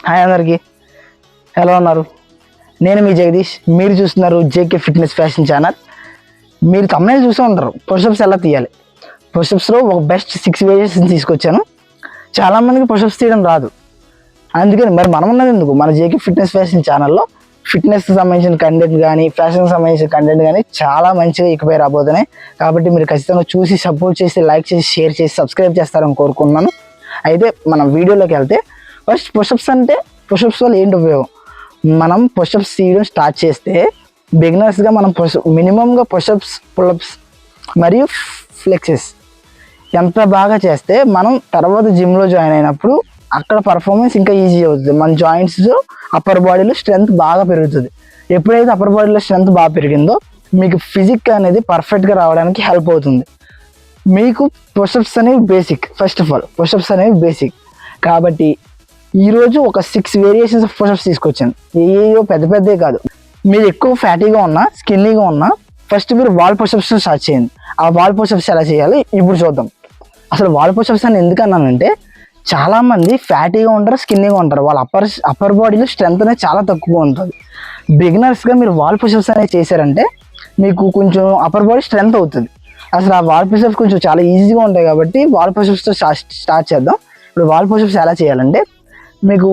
Hi అందరికీ, ఎలా ఉన్నారు? నేను మీ జగదీష్. మీరు చూస్తున్నారు జేకే ఫిట్నెస్ ఫ్యాషన్ ఛానల్. మీరు తమిళ చూసే ఉంటారు పుషప్స్ ఎలా తీయాలి. పుషప్స్లో ఒక బెస్ట్ 6 వేరియేషన్స్ తీసుకొచ్చాను. చాలామందికి పుషప్స్ తీయడం రాదు, అందుకని మరి మనం ఉన్నది ఎందుకు మన జేకే ఫిట్నెస్ ఫ్యాషన్ ఛానల్లో ఫిట్నెస్కి సంబంధించిన కంటెంట్ కానీ ఫ్యాషన్కి సంబంధించిన కంటెంట్ కానీ చాలా మంచిగా ఇకపై రాబోతున్నాయి. కాబట్టి మీరు ఖచ్చితంగా చూసి సపోర్ట్ చేసి లైక్ చేసి షేర్ చేసి సబ్స్క్రైబ్ చేస్తారని కోరుకుంటున్నాను. అయితే మనం వీడియోలోకి వెళ్తే ఫస్ట్ పుషప్స్ అంటే పుషప్స్ వల్ల ఏంటి ఉపయోగం? మనం పుషప్స్ తీయడం స్టార్ట్ చేస్తే బిగినర్స్గా మనం మినిమంగా పుషప్స్ పుల్అప్స్ మరియు ఫ్లెక్సెస్ ఎంత బాగా చేస్తే మనం తర్వాత జిమ్లో జాయిన్ అయినప్పుడు అక్కడ పర్ఫార్మెన్స్ ఇంకా ఈజీ అవుతుంది. మన జాయింట్స్ అప్పర్ బాడీలో స్ట్రెంత్ బాగా పెరుగుతుంది. ఎప్పుడైతే అప్పర్ బాడీలో స్ట్రెంత్ బాగా పెరిగిందో మీకు ఫిజిక్ అనేది పర్ఫెక్ట్గా రావడానికి హెల్ప్ అవుతుంది. మీకు పుషప్స్ అనేవి basic. First of all push-ups అనేవి బేసిక్ కాబట్టి ఈరోజు ఒక 6 వేరియేషన్స్ ఆఫ్ పుషప్స్ తీసుకొచ్చాను. ఏయో పెద్ద పెద్దవి కాదు. మీరు ఎక్కువ ఫ్యాటీగా ఉన్నా స్కిన్నీగా ఉన్నా ఫస్ట్ మీరు వాల్ పుషప్స్ స్టార్ట్ చేయండి. ఆ వాల్ పుషప్స్ ఎలా చేయాలి ఇప్పుడు చూద్దాం. అసలు వాల్ పుషప్స్ అని ఎందుకు అన్నానంటే చాలామంది ఫ్యాటీగా ఉంటారు, స్కిన్నీగా ఉంటారు. వాళ్ళ అప్పర్ బాడీలో స్ట్రెంత్ అనేది చాలా తక్కువగా ఉంటుంది. బిగినర్స్గా మీరు వాల్ పుషప్స్ అనేది చేశారంటే మీకు కొంచెం అప్పర్ బాడీ స్ట్రెంత్ అవుతుంది. అసలు ఆ వాల్ పుషప్స్ కొంచెం చాలా ఈజీగా ఉంటాయి కాబట్టి వాల్ పుషప్స్తో స్టార్ట్ చేద్దాం. ఇప్పుడు వాల్ పుషప్స్ ఎలా చేయాలంటే మీకు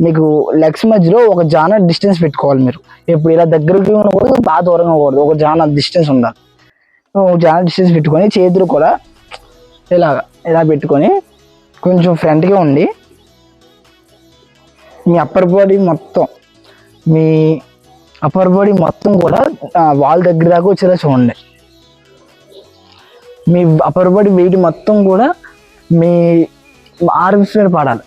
మీకు లెగ్స్ మధ్యలో ఒక జాన డిస్టెన్స్ పెట్టుకోవాలి. మీరు ఎప్పుడు ఇలా దగ్గరకి ఉండకూడదు, బాగా దూరంగా ఉండకూడదు. ఒక జాన డిస్టెన్స్ ఉండాలి. ఒక జాన డిస్టెన్స్ పెట్టుకొని చేతులు కూడా ఇలా పెట్టుకొని కొంచెం ఫ్రంట్గా ఉండి మీ అప్పర్ బాడీ మొత్తం కూడా వాల్ దగ్గర దాకా వచ్చేలా చూడండి. మీ అప్పర్ బాడీ వెయిట్ మొత్తం కూడా మీ ఆర్మ్స్ మీద పడాలి.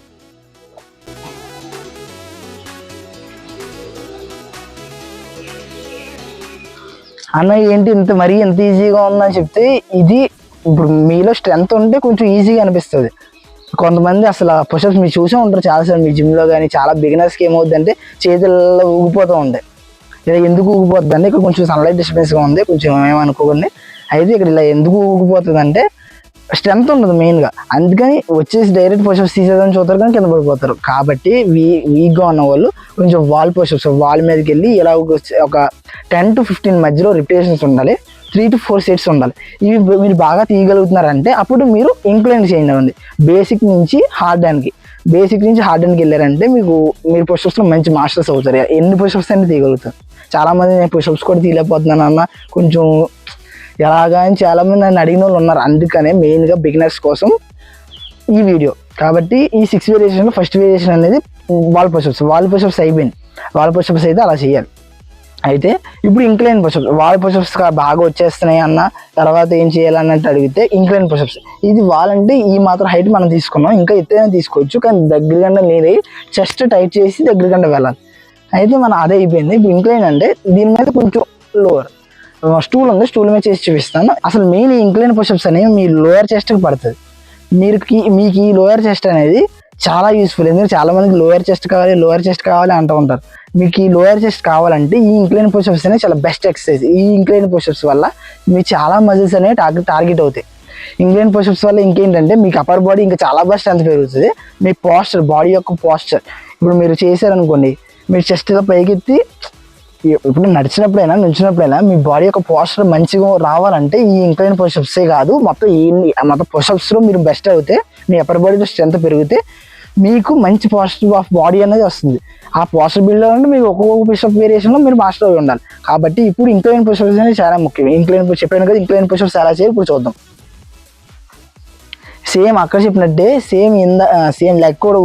అన్న ఏంటి ఎంత ఈజీగా ఉందని చెప్తే ఇది ఇప్పుడు మీలో స్ట్రెంత్ ఉంటే కొంచెం ఈజీగా అనిపిస్తుంది. కొంతమంది అసలు పుషప్స్ మీరు చూసే ఉంటారు చాలాసార్లు మీ జిమ్లో కానీ. చాలా బిగినర్స్కి ఏమవుతుందంటే చేతుల్లో ఊగిపోతూ ఉంటాయి. ఇలా ఎందుకు ఊగిపోతుంది అంటే ఇక్కడ కొంచెం సన్లైట్ డిస్టర్బెన్స్గా ఉంది, కొంచెం ఏమనుకోకండి. అయితే ఇక్కడ ఇలా ఎందుకు ఊగిపోతుంది అంటే స్ట్రెంత్ ఉండదు మెయిన్గా. అందుకని వచ్చేసి డైరెక్ట్ పుషప్స్ తీసేదని చూస్తారు కానీ కింద పడిపోతారు. కాబట్టి వీక్గా ఉన్న వాళ్ళు కొంచెం వాల్ పుషప్స్ వాల్ మీదకి వెళ్ళి ఇలా ఒక 10 to 15 మధ్యలో రిపిటేషన్స్ ఉండాలి. 3 to 4 సెట్స్ ఉండాలి. ఇవి మీరు బాగా తీయగలుగుతున్నారంటే అప్పుడు మీరు ఇంక్లైన్ చేంజ్ అవ్వండి. బేసిక్ నుంచి హార్డ్ హ్యాండ్కి వెళ్ళారంటే మీరు పుషప్స్లో మంచి మాస్టర్స్ అవుతారు. ఎన్ని పుషప్స్ అయినా తీయగలుగుతారు. చాలామంది నేను పుషప్స్ కూడా తీయలేకపోతున్నాను అన్న కొంచెం ఎలాగా అని చాలామంది నన్ను అడిగిన వాళ్ళు ఉన్నారు. అందుకనే మెయిన్గా బిగినర్స్ కోసం ఈ వీడియో. కాబట్టి ఈ 6 వేరియేషన్లో ఫస్ట్ వేరియేషన్ అనేది వాల్ పుషప్స్ అయిపోయింది. వాల్ పుషప్స్ అయితే అలా చేయాలి. అయితే ఇప్పుడు ఇంక్లైన్ పుషప్స్. వాల్ పుషప్స్ బాగా వచ్చేస్తున్నాయి అన్న తర్వాత ఏం చేయాలన్నట్టు అడిగితే ఇంక్లైన్ పుషప్స్. ఇది వాల్ అంటే ఈ మాత్రం హైట్ మనం తీసుకున్నాం, ఇంకా ఎత్తైనా తీసుకోవచ్చు. కానీ దగ్గరగంట నేను చెస్ట్ టైట్ చేసి దగ్గరగంట వెళ్ళాలి. అయితే మనం అదే అయిపోయింది. ఇప్పుడు ఇంక్లైన్ అంటే దీని మీద కొంచెం లోవర్ స్టూల్ ఉంది, స్టూల్ మీద చేసి చూపిస్తాను. అసలు మెయిన్ ఇంక్లైన్ పుషప్స్ అనేవి మీ లోయర్ చెస్ట్కి పడుతుంది. మీకు ఈ లోయర్ చెస్ట్ అనేది చాలా యూస్ఫుల్. ఎందుకంటే చాలా మందికి లోయర్ చెస్ట్ కావాలి అంటూ ఉంటారు. మీకు ఈ లోయర్ చెస్ట్ కావాలంటే ఈ ఇంక్లైన్ పుషప్స్ అనేవి చాలా బెస్ట్ ఎక్సర్సైజ్. ఈ ఇంక్లైన్ పుషప్స్ వల్ల మీకు చాలా మజిల్స్ అనేవి టార్గెట్ అవుతాయి. ఇంక్లైన్ పుషప్స్ వల్ల ఇంకేంటంటే మీకు అప్పర్ బాడీ ఇంకా చాలా బాగా స్ట్రెంత్ పెరుగుతుంది. మీ బాడీ యొక్క పోస్చర్ ఇప్పుడు మీరు చేశారనుకోండి, మీరు చెస్ట్ ఇలా పైకెత్తి ఇప్పుడు నుంచినప్పుడైనా మీ బాడీ యొక్క పోస్చర్ మంచిగా రావాలంటే ఈ ఇంక్లైన్ పుషప్సే కాదు మొత్తం పుషప్స్లో మీరు బెస్ట్ అవుతే మీ అప్పర్ బాడీలో స్ట్రెంత్ పెరిగితే మీకు మంచి పోస్చర్ ఆఫ్ బాడీ అనేది వస్తుంది. ఆ పోస్చర్ బిల్డ్ అవ్వాలంటే మీకు ఒక్కొక్క పుషప్ వేరియేషన్లో మీరు మాస్టర్ అయి ఉండాలి. కాబట్టి ఇప్పుడు ఇంక్లైన్ పుషప్స్ అనేది చాలా ముఖ్యం. చెప్పాను కదా, ఇంక్లైన్ పుషప్స్ ఎలా చేయాలి ఇప్పుడు చూద్దాం. సేమ్ అక్కడ చెప్పినట్టే సేమ్ లెగ్ కూడా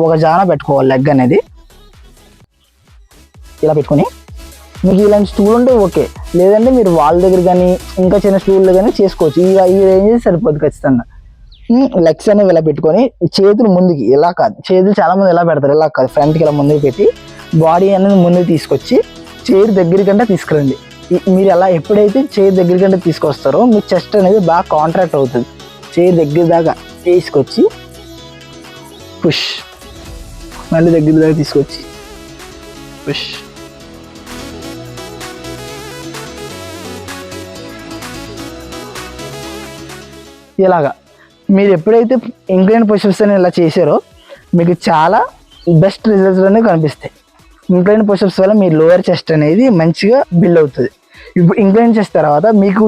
ఒక జాన పెట్టుకోవాలి. లెగ్ అనేది ఇలా పెట్టుకొని మీకు ఇలాంటి స్టూల్ ఉంటే ఓకే, లేదంటే మీరు వాల్ దగ్గర కానీ ఇంకా చిన్న స్టూల్లో కానీ చేసుకోవచ్చు. ఈ రేంజ్ సరిపోద్ది ఖచ్చితంగా. లెగ్స్ అనేవి ఇలా పెట్టుకొని చేతులు ముందుకి ఇలా కాదు, చేతులు చాలామంది ఎలా పెడతారు, ఇలా కాదు ఫ్రంట్కి ఇలా ముందుకు పెట్టి బాడీ అనేది ముందుకు తీసుకొచ్చి చైర్ దగ్గరికంటే తీసుకురండి. మీరు అలా ఎప్పుడైతే చైర్ దగ్గరికంటే తీసుకొస్తారో మీ చెస్ట్ అనేది బాగా కాంట్రాక్ట్ అవుతుంది. చైర్ దగ్గర దాకా తీసుకొచ్చి పుష్, మళ్ళీ దగ్గర దాకా తీసుకొచ్చి పుష్. ఇలాగా మీరు ఎప్పుడైతే ఇంక్లైన్ పుషప్స్ అని ఇలా చేశారో మీకు చాలా బెస్ట్ రిజల్ట్స్ అనేవి కనిపిస్తాయి. ఇంక్లైన్ పుషప్స్ వల్ల మీ లోయర్ చెస్ట్ అనేది మంచిగా బిల్డ్ అవుతుంది. ఇప్పుడు ఇంక్లైన్ చేసిన తర్వాత మీకు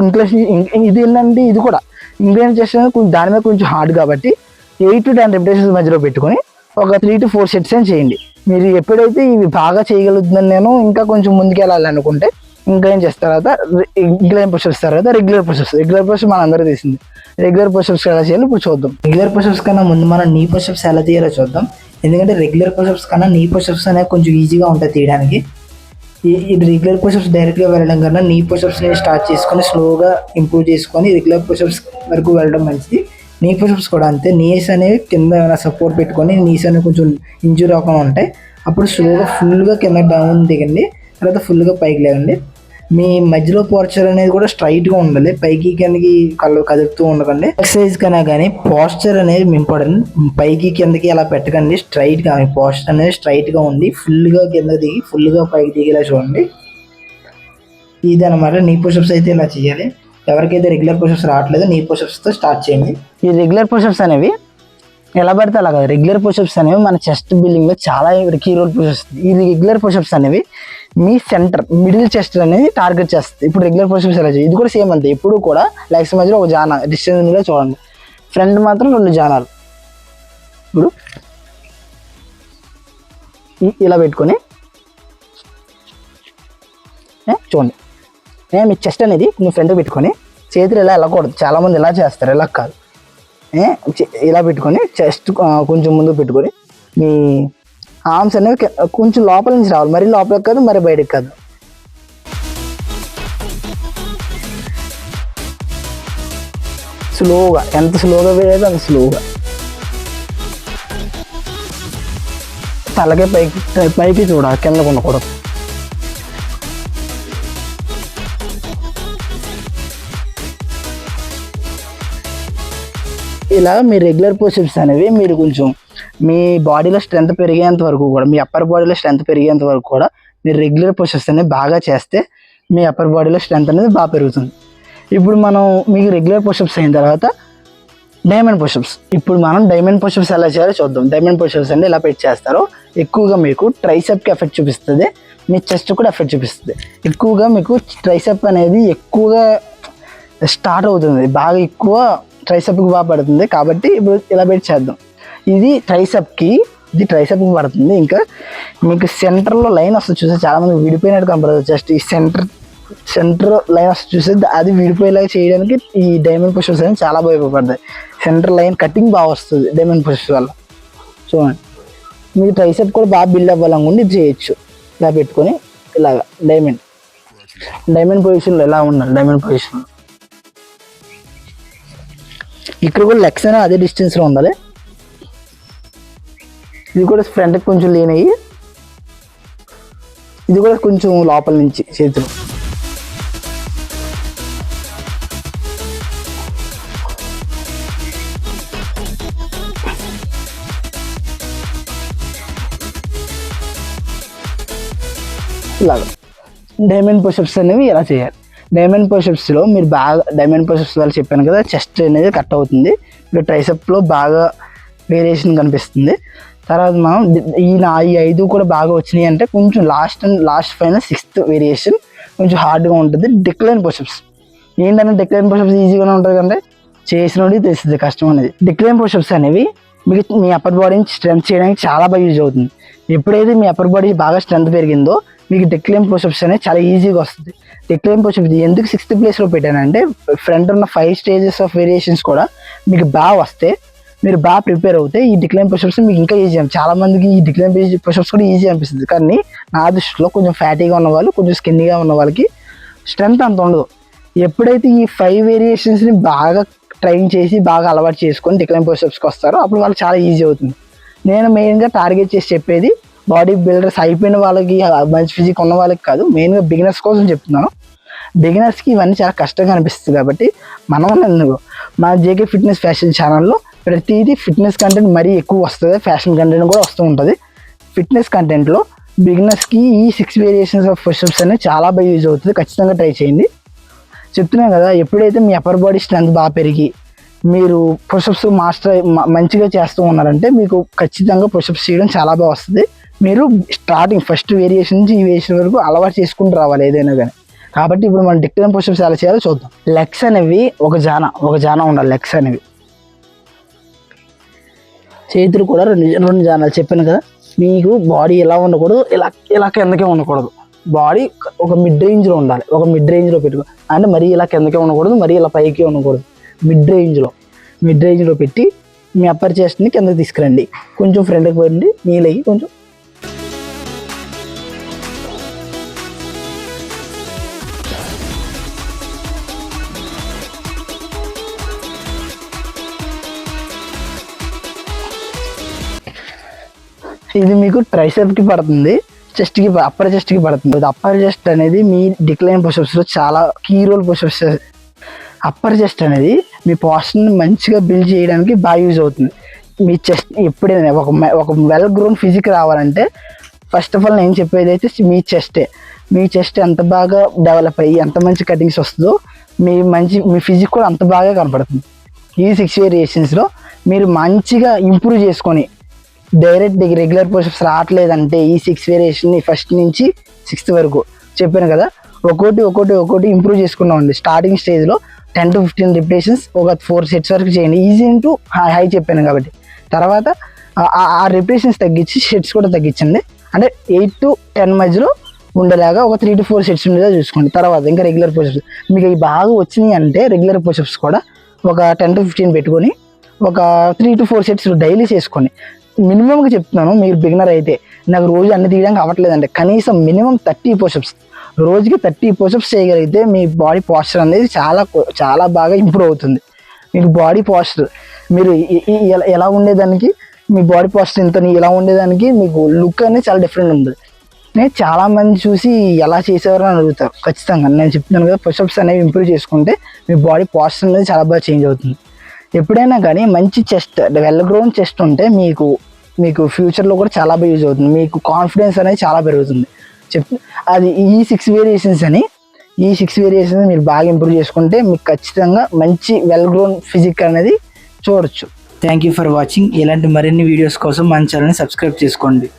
ఇది ఏంటంటే ఇది కూడా ఇంక్లైన్ చెస్ట్ అనేది కొంచెం దాని మీద కొంచెం హార్డ్ కాబట్టి 8 to 10 రెపిటేషన్స్ మధ్యలో పెట్టుకొని ఒక 3 to 4 సెట్స్ అని చేయండి. మీరు ఎప్పుడైతే ఇవి బాగా చేయగలుగుతుందని నేను ఇంకా కొంచెం ముందుకు వెళ్ళాలనుకుంటే ఇంక్లైన్ చేసిన తర్వాత ఇంక్లైన్ పుషప్స్ తర్వాత రెగ్యులర్ పుషప్స్ మన అందరూ తీసింది. రెగ్యులర్ పుషప్స్ ఎలా చేయాలో ఇప్పుడు చూద్దాం. రెగ్యులర్ పుషప్స్ కన్నా ముందు మనం నీ పుషప్స్ ఎలా తీయాలో చూద్దాం. ఎందుకంటే రెగ్యులర్ పుషప్స్ కన్నా నీ పుషప్స్ అనేవి కొంచెం ఈజీగా ఉంటాయి తీయడానికి. ఈ రెగ్యులర్ పుషప్స్ డైరెక్ట్గా వెళ్ళడం కన్నా నీ పుషప్స్ని స్టార్ట్ చేసుకొని స్లోగా ఇంప్రూవ్ చేసుకొని రెగ్యులర్ పుషప్స్ వరకు వెళ్ళడం మంచిది. నీ పుషప్స్ కూడా అంతే. నీస్ అనేవి కింద ఏమైనా సపోర్ట్ పెట్టుకొని నీస్ అనేవి కొంచెం ఇంజూరీ అవ్వకుండా ఉంటాయి. అప్పుడు స్లోగా ఫుల్గా కింద డౌన్ దిగండి, తర్వాత ఫుల్గా పైకి లేవండి. మీ మధ్యలో పోస్చర్ అనేది కూడా స్ట్రైట్గా ఉండాలి, పైకి కిందకి కదుపుతూ ఉండకండి. ఎక్సర్సైజ్ కన్నా కానీ పోస్చర్ అనేది ఇంపార్టెంట్. పైకి కిందకి అలా పెట్టకండి, స్ట్రైట్గా మీ పోస్చర్ అనేది స్ట్రైట్గా ఉండి ఫుల్గా కింద దిగి ఫుల్గా పైకి దిగేలా చూడండి. ఇది అనమాట నీ పుషప్స్ అయితే ఇలా చేయాలి. ఎవరికైతే రెగ్యులర్ పుషప్స్ రావట్లేదో నీ పుషప్స్తో స్టార్ట్ చేయండి. ఈ రెగ్యులర్ పుషప్స్ అనేవి ఎలా పడితే అలా కాదు. రెగ్యులర్ పుషప్స్ అనేవి మన చెస్ట్ బిల్డింగ్లో చాలా కీ రోల్ ప్లే చేస్తుంది. ఈ రెగ్యులర్ పుషప్స్ అనేవి మీ సెంటర్ మిడిల్ చెస్ట్ అనేది టార్గెట్ చేస్తుంది. ఇప్పుడు రెగ్యులర్ పుషప్స్ ఎలా చేయాలి, ఇది కూడా సేమ్ అంతే. ఇప్పుడు కూడా లెగ్స్ మధ్యలో ఒక జానా డిస్టెన్స్ మీద చూడండి, ఫ్రంట్ మాత్రం 2 జానాలు. ఇప్పుడు ఇలా పెట్టుకొని చూడండి, మీ చెస్ట్ అనేది మీ ఫ్రంట్ పెట్టుకొని చేతులు ఇలా వెళ్ళకూడదు. చాలామంది ఇలా చేస్తారు, ఇలా కాదు. ఇలా పెట్టుకొని చెస్ట్ కొంచెం ముందు పెట్టుకొని మీ ఆర్మ్స్ అనేవి కొంచెం లోపల నుంచి రావాలి, మరీ లోపలికి కాదు మరి బయటకు కాదు. స్లోగా, ఎంత స్లోగా వేయాలో అంత స్లోగా. తలకే పైకి చూడాలి, కిందకు ఉండకూడదు. ఇలా మీ రెగ్యులర్ పుషప్స్ అనేవి మీరు కొంచెం మీ బాడీలో స్ట్రెంత్ పెరిగేంత వరకు కూడా, మీ అప్పర్ బాడీలో స్ట్రెంత్ పెరిగేంత వరకు కూడా మీరు రెగ్యులర్ పుషప్స్ అనేవి బాగా చేస్తే మీ అప్పర్ బాడీలో స్ట్రెంత్ అనేది బాగా పెరుగుతుంది. ఇప్పుడు మనం మీకు రెగ్యులర్ పుషప్స్ అయిన తర్వాత డైమండ్ పుషప్స్. ఇప్పుడు మనం డైమండ్ పుషప్స్ ఎలా చేయాలో చూద్దాం. డైమండ్ పుషప్స్ అంటే ఇలా పెట్టి చేస్తారో ఎక్కువగా మీకు ట్రైసెప్కి ఎఫెక్ట్ చూపిస్తుంది, మీ చెస్ట్ కూడా ఎఫెక్ట్ చూపిస్తుంది. ఎక్కువగా మీకు ట్రైసెప్ అనేది ఎక్కువగా స్టార్ట్ అవుతుంది, బాగా ఎక్కువ ట్రైసెప్కి బాగా పడుతుంది. కాబట్టి ఇప్పుడు ఇలా పెట్టి చేద్దాం. ఇది ట్రైసెప్కి పడుతుంది. ఇంకా మీకు సెంటర్లో లైన్ వస్తుంది చూస్తే చాలామంది విడిపోయినట్టు కనపడుతుంది. జస్ట్ ఈ సెంటర్ లైన్ వస్తుంది చూస్తే అది విడిపోయేలాగా చేయడానికి ఈ డైమండ్ పుషప్స్ అనేవి చాలా బాగా ఉపయోగపడతాయి. సెంటర్ లైన్ కటింగ్ బాగా వస్తుంది డైమండ్ పుషప్స్ వల్ల. చూడండి, మీ ట్రైసెప్ కూడా బాగా బిల్డ్ అవ్వాలనుకుంటే ఇది చేయొచ్చు. ఇలా పెట్టుకొని ఇలాగా డైమండ్ పొజిషన్లో ఎలా ఉండాలి. డైమండ్ పొజిషన్లో ఇక్కడ కూడా లెగ్స్ అయినా అదే డిస్టెన్స్లో ఉండాలి. ఇది కూడా ఫ్రంట్కి కొంచెం లీన్ అయ్యి, ఇది కూడా కొంచెం లోపల నుంచి చేతులు. ఇలాగా డైమండ్ పుషప్స్ అనేవి ఎలా చేయాలి. డైమండ్ పుషప్స్లో మీరు బాగా డైమండ్ పుషప్స్ వల్ల చెప్పాను కదా, చెస్ట్ అనేది కట్ అవుతుంది. ఇప్పుడు ట్రైసెప్లో బాగా వేరియేషన్ కనిపిస్తుంది. తర్వాత మనం ఈ 5 కూడా బాగా వచ్చినాయి అంటే కొంచెం లాస్ట్ ఫైనల్ 6th వేరియేషన్ కొంచెం హార్డ్గా ఉంటుంది. డిక్లైన్ పుషప్స్ ఏంటంటే డిక్లైన్ పుషప్స్ ఈజీగానే ఉంటుంది కంటే చేసినోడికి తెలుస్తుంది కష్టం అనేది. డిక్లైన్ పుషప్స్ అనేవి మీకు మీ అప్పర్ బాడీని స్ట్రెంత్ చేయడానికి చాలా బాగా యూజ్ అవుతుంది. ఎప్పుడైతే మీ అప్పర్ బాడీ బాగా స్ట్రెంత్ పెరిగిందో మీకు డిక్లైన్ పుషప్స్ అనేది చాలా ఈజీగా వస్తుంది. డిక్లైన్ పుషప్స్ ఎందుకు 6th ప్లేస్లో పెట్టానంటే ఫ్రంట్ ఉన్న 5 స్టేజెస్ ఆఫ్ వేరియేషన్స్ కూడా మీకు బాగా వస్తే, మీరు బాగా ప్రిపేర్ అవుతే ఈ డిక్లైన్ పుషప్స్ మీకు ఇంకా ఈజీ. చాలా మందికి ఈ డిక్లైన్ పుషప్స్ కూడా ఈజీ అనిపిస్తుంది, కానీ నా దృష్టిలో కొంచెం ఫ్యాటీగా ఉన్న వాళ్ళు, కొంచెం స్కిన్గా ఉన్న వాళ్ళకి స్ట్రెంత్ అంత ఉండదు. ఎప్పుడైతే ఈ 5 వేరియేషన్స్ని బాగా ట్రైన్ చేసి బాగా అలవాటు చేసుకొని డిక్లైన్ పుషప్స్కి వస్తారో అప్పుడు వాళ్ళకి చాలా ఈజీ అవుతుంది. నేను మెయిన్గా టార్గెట్ చేసి చెప్పేది బాడీ బిల్డర్స్ అయిపోయిన వాళ్ళకి, మంచి ఫిజిక్ ఉన్న వాళ్ళకి కాదు, మెయిన్గా బిగినర్స్ కోసం చెప్తున్నాను. బిగినర్స్కి ఇవన్నీ చాలా కష్టంగా అనిపిస్తుంది. కాబట్టి మన జేకే ఫిట్నెస్ ఫ్యాషన్ ఛానల్లో ప్రతిదీ ఫిట్నెస్ కంటెంట్ మరీ ఎక్కువ వస్తుంది, ఫ్యాషన్ కంటెంట్ కూడా వస్తూ ఉంటుంది. ఫిట్నెస్ కంటెంట్లో బిగినర్స్కి ఈ 6 వేరియేషన్స్ ఆఫ్ పుషప్స్ అనేవి చాలా బాగా యూజ్ అవుతుంది. ఖచ్చితంగా ట్రై చేయండి. చెప్తున్నాను కదా, ఎప్పుడైతే మీ అప్పర్ బాడీ స్ట్రెంత్ బాగా పెరిగి మీరు పుషప్స్ మంచిగా చేస్తూ ఉన్నారంటే మీకు ఖచ్చితంగా పుషప్స్ చేయడం చాలా బాగా వస్తుంది. మీరు స్టార్టింగ్ ఫస్ట్ వేరియేషన్ నుంచి ఈ వేరియేషన్ వరకు అలవాటు చేసుకుంటూ రావాలి ఏదైనా కానీ. కాబట్టి ఇప్పుడు మనం డిక్లైన్ పుషప్స్ ఎలా చేయాలో చూద్దాం. లెగ్స్ అనేవి ఒక జాన ఉండాలి. లెగ్స్ అనేవి చేతులు కూడా రెండు జానాలు చెప్పాను కదా. మీకు బాడీ ఎలా ఉండకూడదు, ఇలా కిందకే ఉండకూడదు. బాడీ ఒక మిడ్ రేంజ్లో ఉండాలి. ఒక మిడ్ రేంజ్లో పెట్టుకో, అంటే మరీ ఇలా కిందకే ఉండకూడదు, మరీ ఇలా పైకి ఉండకూడదు. మిడ్ రేంజ్లో పెట్టి మీ అప్పర్ చెస్ట్ని కిందకి తీసుకురండి. కొంచెం ఫ్రంట్కి పోయండి, నీళ్ళకి కొంచెం. ఇది మీకు ట్రైసెప్కి పడుతుంది, చెస్ట్కి, అప్పర్ చెస్ట్కి పడుతుంది. అప్పర్ చెస్ట్ అనేది మీ డిక్లైన్ పుషప్స్లో చాలా key role pushups. Upper chest అనేది మీ పోస్చర్ని మంచిగా బిల్డ్ చేయడానికి బాగా యూజ్ అవుతుంది. మీ చెస్ట్ ఎప్పుడైనా ఒక వెల్ గ్రోన్ ఫిజిక్ రావాలంటే ఫస్ట్ ఆఫ్ ఆల్ నేను చెప్పేది అయితే మీ చెస్ట్ ఎంత బాగా డెవలప్ అయ్యి ఎంత మంచి కటింగ్స్ వస్తుందో మీ ఫిజిక్ కూడా అంత బాగా కనపడుతుంది. ఈ 6 వేరియేషన్స్లో మీరు మంచిగా ఇంప్రూవ్ చేసుకొని డైరెక్ట్ రెగ్యులర్ పుషప్స్ రావట్లేదంటే ఈ 6 వేరియేషన్ని ఫస్ట్ నుంచి 6th వరకు చెప్పాను కదా, ఒక్కోటి ఇంప్రూవ్ చేసుకున్నామండి. స్టార్టింగ్ స్టేజ్లో 10 to 15 రిపిటేషన్స్ ఒక 4 sets వరకు చేయండి. ఈజీ ఇంటూ హై చెప్పాను కాబట్టి. తర్వాత ఆ రిపిటేషన్స్ తగ్గించి సెట్స్ కూడా తగ్గించండి. అంటే 8 to 10 మధ్యలో ఉండేలాగా ఒక 3 to 4 sets ఉండేలా చూసుకోండి. తర్వాత ఇంకా రెగ్యులర్ పుషప్స్ మీకు ఇవి బాగా వచ్చినాయి అంటే రెగ్యులర్ పుషప్స్ కూడా ఒక 10 to 15 పెట్టుకొని ఒక 3 to 4 sets డైలీ చేసుకోండి. మినిమంగా చెప్తున్నాను, మీరు బిగినర్ అయితే నాకు రోజు అన్ని తీయడానికి అవ్వట్లేదంటే కనీసం మినిమం 30 పుషప్స్, రోజుకి 30 పుషప్స్ చేయగలిగితే మీ బాడీ పోస్చర్ అనేది చాలా బాగా ఇంప్రూవ్ అవుతుంది. మీకు బాడీ పోస్చర్ మీరు ఎలా ఉండేదానికి మీ బాడీ పోస్చర్ ఇలా ఉండేదానికి మీకు లుక్ అనేది చాలా డిఫరెంట్ ఉంటుంది. నేను చాలామంది చూసి ఎలా చేసేవారు అని అడుగుతారు. ఖచ్చితంగా నేను చెప్తున్నాను కదా, పుషప్స్ అనేవి ఇంప్రూవ్ చేసుకుంటే మీ బాడీ పోస్చర్ అనేది చాలా బాగా చేంజ్ అవుతుంది. ఎప్పుడైనా కానీ మంచి చెస్ట్, వెల్ గ్రోన్ చెస్ట్ ఉంటే మీకు ఫ్యూచర్లో కూడా చాలా బాగా యూజ్ అవుతుంది. మీకు కాన్ఫిడెన్స్ అనేది చాలా పెరుగుతుంది. అది ఈ 6 వేరియేషన్స్ మీరు బాగా ఇంప్రూవ్ చేసుకుంటే మీకు ఖచ్చితంగా మంచి వెల్ గ్రోన్ ఫిజిక్ అనేది చూడొచ్చు. Thank you for watching. ఇలాంటి మరిన్ని వీడియోస్ కోసం మన ఛానల్ని సబ్స్క్రైబ్ చేసుకోండి.